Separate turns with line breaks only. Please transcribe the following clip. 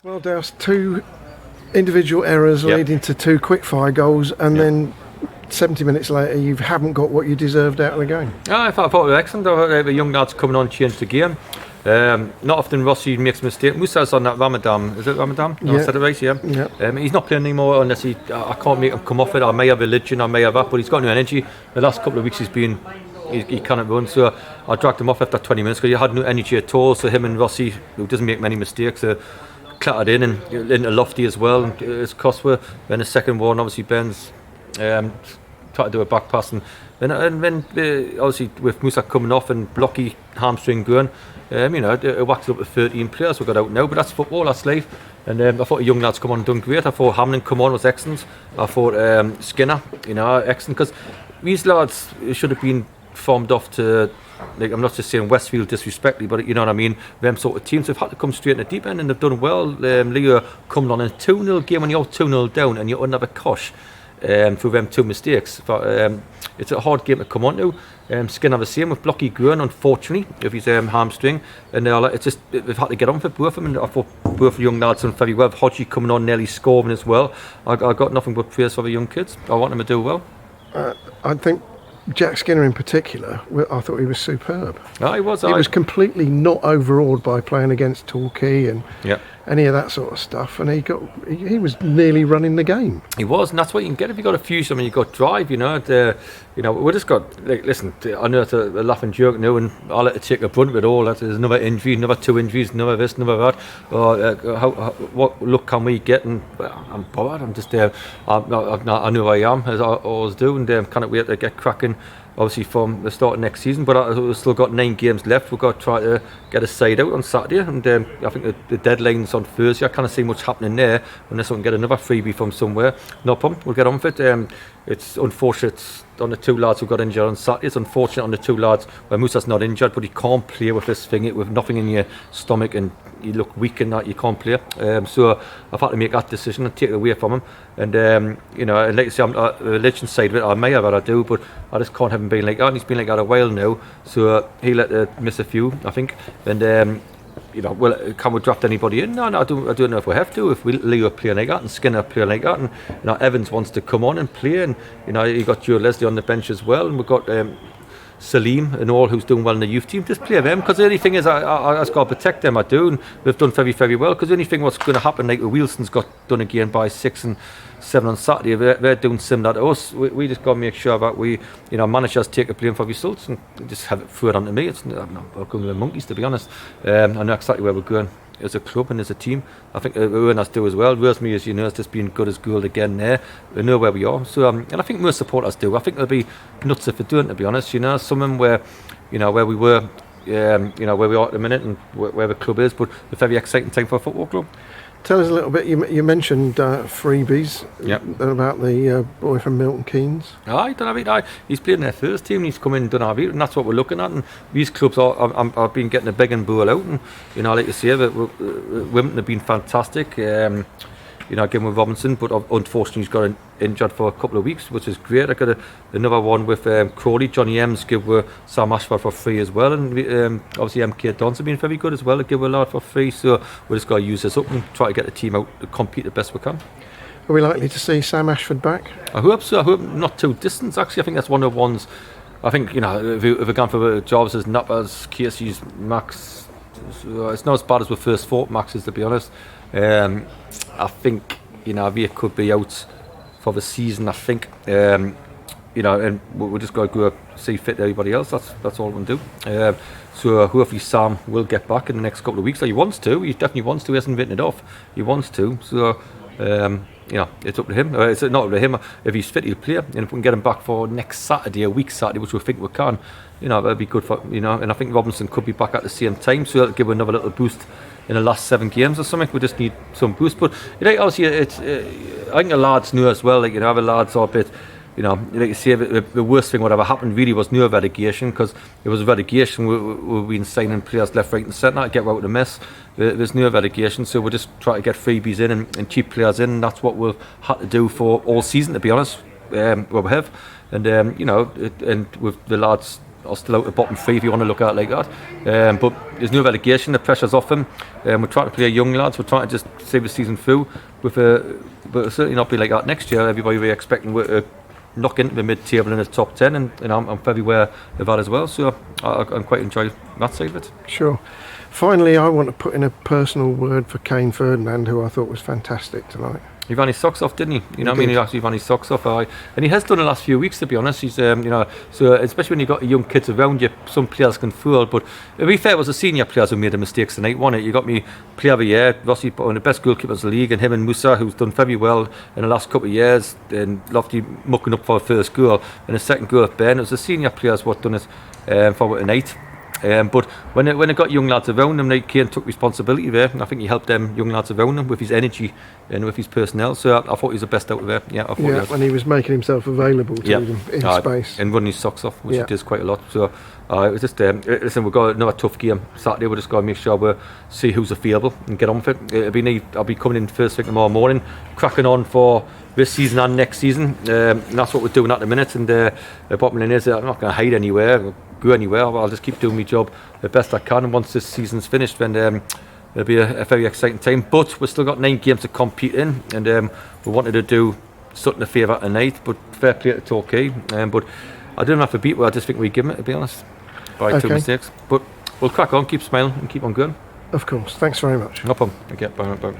Well, Dowse, two individual errors leading to two quick-fire goals, and then 70 minutes later you haven't got what you deserved out of the game.
I thought it was excellent. I thought the young lads coming on changed the game. Not often Rossi makes a mistake. Musa's on that Ramadan. Is it Ramadan? No, I said it right, yeah. He's not playing anymore unless I can't make him come off it. I may have religion, I may have that, but he's got no energy. The last couple of weeks he cannot run, so I dragged him off after 20 minutes because he had no energy at all. So him and Rossi, who doesn't make many mistakes, clattered in and into Lofty as well, and his cost were. Then the second one, obviously Ben's tried to do a back pass, and then obviously with Musa coming off and Blocky hamstring going, it whacked up to 13 players. We got out now, but that's football, that's life. And I thought the young lads come on and done great. I thought Hamlin come on was excellent. I thought Skinner, excellent, because these lads should have been formed off to, like, I'm not just saying Westfield disrespectfully, but you know what I mean, them sort of teams have had to come straight in the deep end, and they've done well. Leo coming on in a 2-0 game when you're 2-0 down and you're under the cosh through them two mistakes. But it's a hard game to come on to. Skinner the same with Blocky going, unfortunately, with his hamstring, and it's just they've had to get on for both of them. And I thought both the young lads done very well. Hodgie coming on, nearly scoring as well. I got nothing but praise for the young kids. I want them to do well.
I think Jack Skinner in particular, I thought he was superb.
Oh, he was.
He was completely not overawed by playing against Torquay and any of that sort of stuff, and he was nearly running the game.
He was, and that's what you can get if you got a fuse. I mean, you got drive. We just got. Listen, I know it's a laughing joke now, and I'll let it take a brunt of it all. There's another injury, another two injuries, another this, another that. What look can we get? And I'm bothered. I'm just there. I know who I am, as I always do, and can't wait to get cracking. Obviously from the start of next season, but we've still got 9 games left. We've got to try to get a side out on Saturday, and I think the deadline's on Thursday. I can't see much happening there unless we can get another freebie from somewhere. No problem, we'll get on with it. It's unfortunate on the two lads who got injured on Saturday. It's unfortunate on the two lads where Musa's not injured, but he can't play with this thing, with nothing in your stomach, and you look weak in that, you can't play. So I've had to make that decision and take it away from him. And and like I say, I'm the religion side of it, I may have it, I do, but I just can't have him being like that. And he's been like that a while now, so he'll let miss a few, I think. And can we draft anybody in? No, I don't know if we have to. If Leo play like that and Skinner play like that, and Evans wants to come on and play, and you got Joe Leslie on the bench as well, and we've got Salim and all who's doing well in the youth team. Just play them, because the only thing is I just got to protect them. I do, and they've done very, very well. Because the only thing what's going to happen, like Wilson's got done again by 6 and 7 on Saturday, they're doing similar to us. We just got to make sure that we, managers take the blame for results and just have it throw it onto me. I'm not going with the monkeys, to be honest. I know exactly where we're going as a club and as a team. I think owners do as well. Rosemary, as you know, has just been good as gold again there. We know where we are. So, and I think most supporters do. I think they'll be nuts if they don't, to be honest. Some of them where we were, where we are at the minute and where the club is, but a very exciting time for a football club.
Tell us a little bit. You mentioned freebies. About the boy from Milton Keynes.
He's played in their first team. He's come in and done our beat, and that's what we're looking at. And these clubs have been getting a big and ball out, and like you say, women have been fantastic. Again with Robinson, but unfortunately he's got injured for a couple of weeks, which is great. I got another one with Crawley. Johnny M's give Sam Ashford for free as well, and obviously MK Dons have been very good as well to give a lot for free. So we just got to use this up and try to get the team out to compete the best we can.
Are we likely to see Sam Ashford back?
I hope so. I hope not too distant. Actually, I think that's one of the ones. I think if we're going for jobs as Nappers, Casey's, Max, it's not as bad as the first 4 Maxes, to be honest. I think we could be out for the season. I think and we just got to go see fit everybody else. That's all we can do. So hopefully Sam will get back in the next couple of weeks. So he wants to. He definitely wants to. He hasn't written it off. He wants to. So it's up to him. It's not up to him. If he's fit, he'll play. And if we can get him back for next Saturday, a week Saturday, which we think we can, that'll be good for And I think Robinson could be back at the same time, so that'll give another little boost in the last 7 games or something. We just need some boost. But obviously, it's I think the lads knew as well. The lads are a bit. Like you say, the worst thing whatever happened really was no relegation, because it was relegation. We've been signing players left, right, and centre to get out of the mess. There's no relegation, so we'll just try to get freebies in and cheap players in. And that's what we've had to do for all season, to be honest. We have, and and with the lads are still out the bottom three if you want to look at it like that. But there's no relegation, the pressure's off them. We're trying to play young lads, we're trying to just save the season through, but it'll certainly not be like that next year. Everybody will be expecting to knock into the mid-table in the top 10, and I'm very aware of that as well, so I'm quite enjoying that side of it.
Sure. Finally, I want to put in a personal word for Kane Ferdinand, who I thought was fantastic tonight.
He ran his socks off, didn't he? You know what I mean? He actually ran his socks off. And he has done the last few weeks, to be honest. He's, so especially when you've got young kids around you, some players can fool. But to be fair, it was the senior players who made the mistakes tonight, wasn't it? You got me player of the year, Rossi, one of the best goalkeepers in the league, and him and Musa, who's done very well in the last couple of years, and Lofty mucking up for a first goal. And the second goal of Ben, it was the senior players what done it for tonight. But when they got young lads around them, Kane took responsibility there, and I think he helped them young lads around him with his energy and with his personnel. So I thought he was the best out of there. Yeah, I thought
and he was making himself available to them in space
and running his socks off, which he does quite a lot. So it was just listen, we've got another tough game Saturday. We're just going to make sure we see who's available and get on with it. I'll be coming in first thing tomorrow morning, cracking on for this season and next season. And that's what we're doing at the minute. And the bottom line is I'm not going to hide anywhere. Go anywhere. I'll just keep doing my job the best I can, and once this season's finished, then it'll be a very exciting time. But we've still got 9 games to compete in, and we wanted to do something a favour tonight, but fair play to Torquay. But I don't have to beat where I just think we give them it, to be honest, by 2 mistakes. But we'll crack on, keep smiling and keep on going.
Of course. Thanks very much.
No problem. Okay, bye.